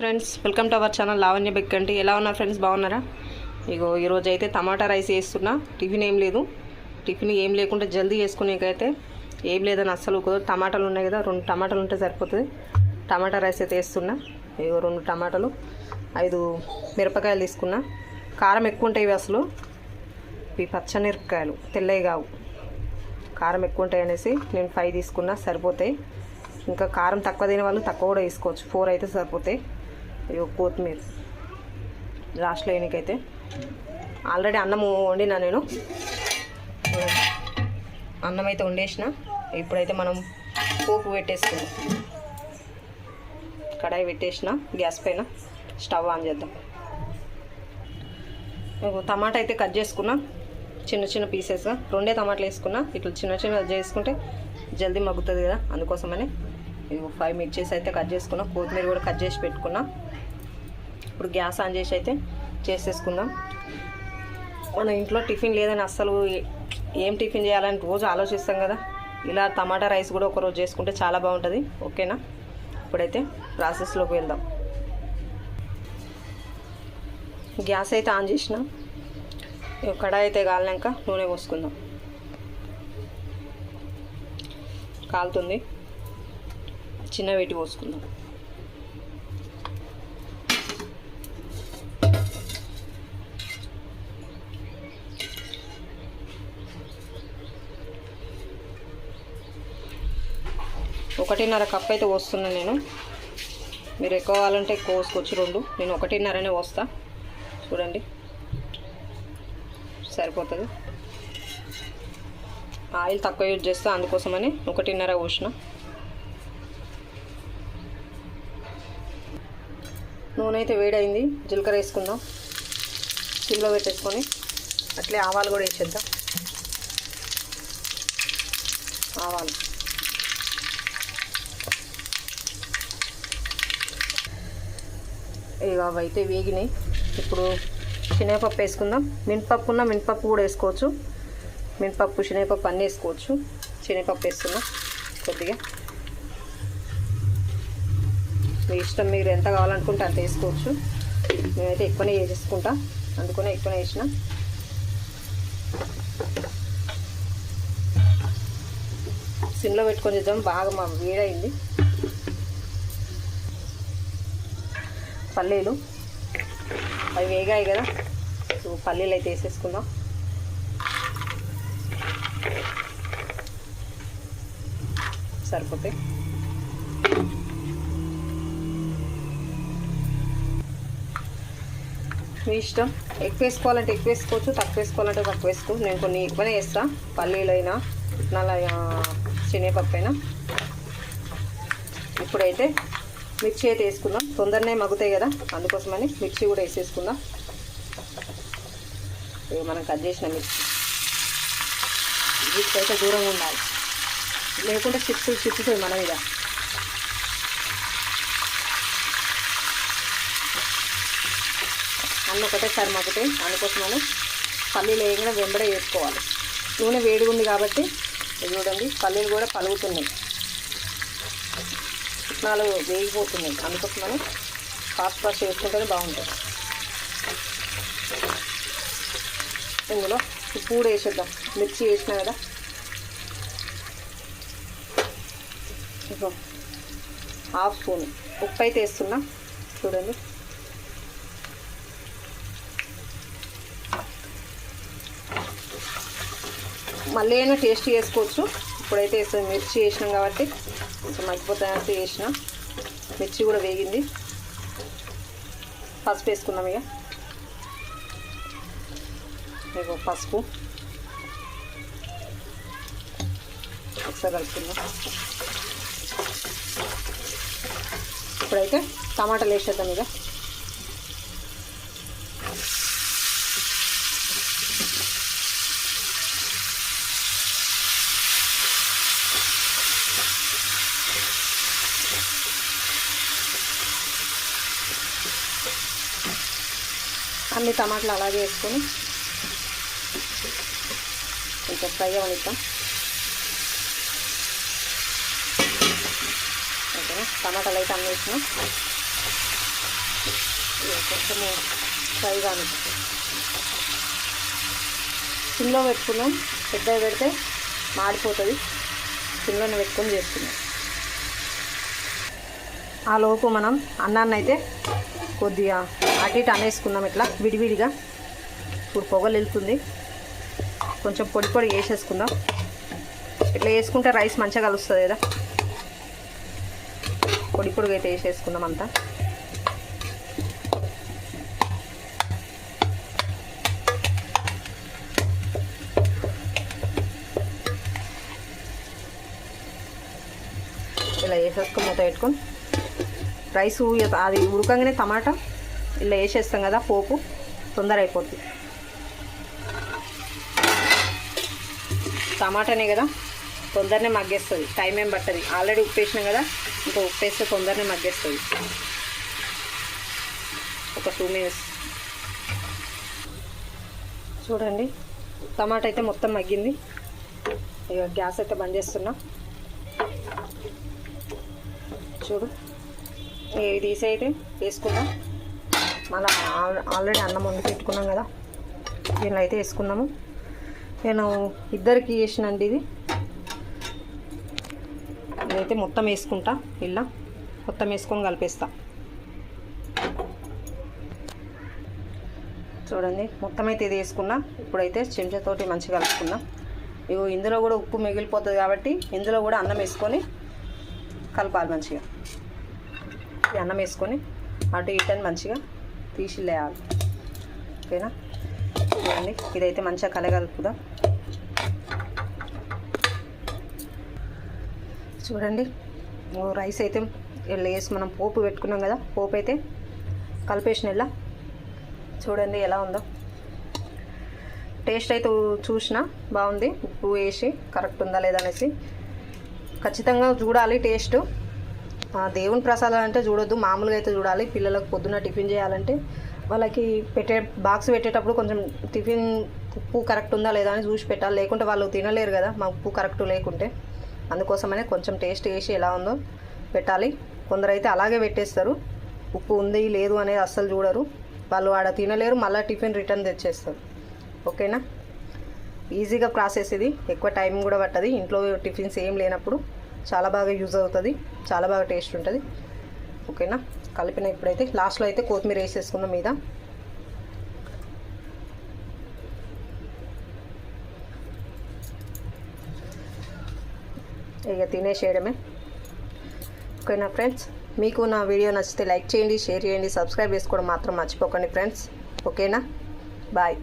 Friends welcome to our channel Lavanya Bekkanti. ఎలా ఉన్నారు friends, బాగున్నారా? ఇగో ఈరోజు అయితే టమాటా రైస్ వేస్తున్నా. టిఫిన్ ఏం లేకుండా జల్దీ చేసుకునేకైతే ఏం లేదని అస్సలు కుదరదు. టమాటాలు ఉన్నాయి కదా, 2 టమాటాలు ఉంటే సరిపోతుంది. టమాటా రైస్ అయితే వేస్తున్నా. ఇగో 2 టమాటాలు, 5 మిరపకాయలు తీసుకున్నా. కారం ఎక్కువ ఉంటాయి అసలు, ఇవి పచ్చమిరపకాయలు తెల్లవి కావు. కారం ఎక్కువ ఉంటాయి అనేసి నేను 5 తీసుకున్నా, సరిపోతాయి. ఇంకా కారం తక్కువ తినే వాళ్ళు తక్కువ కూడా వేసుకోవచ్చు, 4 అయితే సరిపోతాయి. ఇవి కొత్తిమీర లాస్ట్లో వేయనికైతే. ఆల్రెడీ అన్నం వండినా నేను, అన్నం అయితే వండేసిన. ఇప్పుడైతే మనం పోపు పెట్టేసుకున్నాం. కడాయి పెట్టేసిన గ్యాస్ పైన, స్టవ్ ఆన్ చేద్దాం. టమాటా అయితే కట్ చేసుకున్నా చిన్న చిన్న పీసెస్గా. 2 టమాటాలు వేసుకున్నా. ఇట్లా చిన్న చిన్న చేసుకుంటే జల్దీ మగ్గుతుంది కదా, అందుకోసమని. 5 మిర్చీస్ అయితే కట్ చేసుకున్నా. కొత్తిమీర కూడా కట్ చేసి పెట్టుకున్నా. ఇప్పుడు గ్యాస్ ఆన్ చేసి అయితే చేసేసుకుందాం. మన ఇంట్లో టిఫిన్ లేదని అస్సలు ఏం టిఫిన్ చేయాలని రోజు ఆలోచిస్తాం కదా, ఇలా టమాటా రైస్ కూడా ఒకరోజు చేసుకుంటే చాలా బాగుంటుంది. ఓకేనా? ఇప్పుడైతే ప్రాసెస్లోకి వెళ్దాం. గ్యాస్ అయితే ఆన్ చేసిన. కడాయి అయితే కాలినాక నూనె పోసుకుందాం. కాలుతుంది, చిన్న వేటి పోసుకుందాం. ఒకటిన్నర కప్ అయితే పోస్తున్నాను నేను. మీరు ఎక్కువ కావాలంటే ఎక్కువ పోసుకోవచ్చు, 2. నేను 1.5 పోస్తా. చూడండి, సరిపోతుంది. ఆయిల్ తక్కువ యూజ్ చేస్తా, అందుకోసమని 1.5 పోసిన. నూనె అయితే వేడైంది, జీలకర్ర వేసుకుందాం. సిమ్లో పెట్టేసుకొని అట్లే ఆవాలు కూడా వేసేద్దాం. ఆవాలు ఇక అవైతే వేగినాయి. ఇప్పుడు శనగపప్పు వేసుకుందాం. మినపప్పు కూడా వేసుకోవచ్చు. మినపప్పు, శనగపప్పు అన్నీ వేసుకోవచ్చు. శనగపప్పు వేస్తున్నా కొద్దిగా. మీ ఇష్టం, మీరు ఎంత కావాలనుకుంటే అంత వేసుకోవచ్చు. నేనైతే ఎక్కువనే వేసేసుకుంటా, అందుకనే ఎక్కువనే వేసిన. సిమ్లో పెట్టుకొని చేద్దాం. బాగా వేడైంది. పల్లీలు అవి వేగాయి కదా, పల్లీలు అయితే వేసేసుకుందాం. సరిపోతాయి. మీ ఇష్టం, ఎక్కువ వేసుకోవాలంటే ఎక్కువ వేసుకోవచ్చు, తక్కువ వేసుకోవాలంటే తక్కువ వేసుకోవచ్చు. నేను కొన్ని ఎక్కువనే వేస్తాను, పల్లీలు అయినా శనగపప్పు అయినా. ఇప్పుడైతే మిర్చి అయితే వేసుకుందాం. తొందరనే మగ్గుతాయి కదా, అందుకోసమని మిర్చి కూడా వేసేసుకుందాం. మనం కట్ చేసిన మిర్చి వీటికైతే దూరంగా ఉండాలి, లేకుంటే చిప్స్ మన మీద. అన్నీ ఒకటేసారి మగ్గుతాయి, అందుకోసమని పల్లీలు వేయకుండా వెంబడే వేసుకోవాలి. నూనె వేడిగా ఉంది కాబట్టి చూడండి, పల్లీలు కూడా పలుగుతున్నాయి, పుట్నాలు వేగిపోతున్నాయి. అందుకోసమని ఫాస్ట్ వేసుకుంటేనే బాగుంటుంది. ఇందులో ఉప్పు కూడా వేసేద్దాం. మిర్చి వేసినా కదా, ½ స్పూన్ ఉప్పు అయితే వేస్తున్నా. చూడండి, మళ్ళీ అయినా టేస్ట్ చేసుకోవచ్చు. ఇప్పుడైతే మిర్చి వేసినాం కాబట్టి కొంచెం మగ్గిపోతాయంటే వేసిన. మిర్చి కూడా వేగింది. పసుపు వేసుకుందాం. ఇక పసుపు ఒకసారి కలుపుకుందాం. ఇప్పుడైతే టమాటాలు వేసేద్దాం. ఇక అన్ని టమాటాలు అలాగే వేసుకొని కొంచెం ఫ్రై అవ్వనిద్దాం. ఓకేనా, టమాటాలు అయితే అన్నీ వేసినాం. కొంచెం ఫ్రై కానీ సిమ్లో పెట్టుకున్నాం. పెద్దగా పెడితే మాడిపోతుంది. సిమ్లోనే పెట్టుకొని చేస్తున్నాం. ఆ లోపు మనం అన్నాన్ని అయితే కొద్దిగా అటు ఇటు అనేసుకున్నాం. ఇట్లా విడివిడిగా. ఇప్పుడు పొగలు వెళ్తుంది. కొంచెం పొడి పొడి వేసేసుకుందాం. ఇట్లా వేసుకుంటే రైస్ మంచిగా కలుస్తుంది కదా. పొడి పొడిగా అయితే వేసేసుకుందాం అంతా. ఇలా వేసేసుకొని మూత పెట్టుకొని రైస్ అది ఉడకంగానే టమాటా ఇలా వేసేస్తాం కదా, పోపు తొందర అయిపోతుంది. టమాటానే కదా తొందరనే మగ్గేస్తుంది, టైం ఏం పట్టదు. ఆల్రెడీ ఉప్పు వేసినాం కదా, ఇంకా ఉప్పు వేస్తే తొందరనే మగ్గేస్తుంది. ఒక 2 minutes చూడండి. టమాటా అయితే మొత్తం మగ్గింది. ఇక గ్యాస్ అయితే బంద్ చేస్తున్నా. చూడు, ఇది తీసి అయితే వేసుకున్నాం. మళ్ళీ ఆల్రెడీ అన్నం వండి పెట్టుకున్నాం కదా, దీనిలో అయితే వేసుకున్నాము. నేను ఇద్దరికి వేసినండి ఇది. ఇదైతే మొత్తం వేసుకుంటా. ఇలా మొత్తం వేసుకొని కలిపేస్తా. చూడండి, మొత్తం అయితే ఇది వేసుకున్నా. ఇప్పుడైతే చెంచాతోటి మంచిగా కలుపుకున్నా. ఇగో ఇందులో కూడా ఉప్పు మిగిలిపోతుంది కాబట్టి ఇందులో కూడా అన్నం వేసుకొని కలపాలి మంచిగా. ఈ అన్నం వేసుకొని అటు ఇటని మంచిగా తీసి లేయాలి. ఓకేనా? చూడండి, ఇదైతే మంచిగా కలగలుపుదాం. చూడండి, రైస్ అయితే వేసి మనం పోపు పెట్టుకున్నాం కదా, పోపు అయితే కలిపేసిన ఇలా. చూడండి ఎలా ఉందో. టేస్ట్ అయితే చూసినా బాగుంది. ఉప్పు వేసి కరెక్ట్ ఉందా లేదా అనేసి ఖచ్చితంగా చూడాలి టేస్ట్. దేవుని ప్రసాదం అంటే చూడొద్దు, మామూలుగా అయితే చూడాలి. పిల్లలకు పొద్దున్న టిఫిన్ చేయాలంటే వాళ్ళకి బాక్స్ పెట్టేటప్పుడు కొంచెం టిఫిన్ ఉప్పు కరెక్ట్ ఉందా లేదా అని చూసి పెట్టాలి. లేకుంటే వాళ్ళు తినలేరు కదా మా ఉప్పు కరెక్ట్ లేకుంటే. అందుకోసమనే కొంచెం టేస్ట్ వేసి ఎలా ఉందో పెట్టాలి. కొందరు అయితే అలాగే పెట్టేస్తారు, ఉప్పు ఉంది లేదు అనేది అస్సలు చూడరు. వాళ్ళు ఆడ తినలేరు, మళ్ళీ టిఫిన్ రిటర్న్ తెచ్చేస్తారు. ఓకేనా? ఈజీగా ప్రాసెస్ ఇది, ఎక్కువ టైం కూడా పట్టదు. ఇంట్లో టిఫిన్స్ ఏం లేనప్పుడు చాలా బాగా యూజ్ అవుతుంది, చాలా బాగా టేస్ట్ ఉంటుంది. ఓకేనా? కలిపిన ఇప్పుడైతే లాస్ట్లో అయితే కొత్తిమీర వేసేసుకున్నాం మీద. ఇక తినేసేయడమే. ఓకేనా ఫ్రెండ్స్? మీకు నా వీడియో నచ్చితే లైక్ చేయండి, షేర్ చేయండి, సబ్స్క్రైబ్ చేసుకోవడం మాత్రం మర్చిపోకండి ఫ్రెండ్స్. ఓకేనా? బాయ్.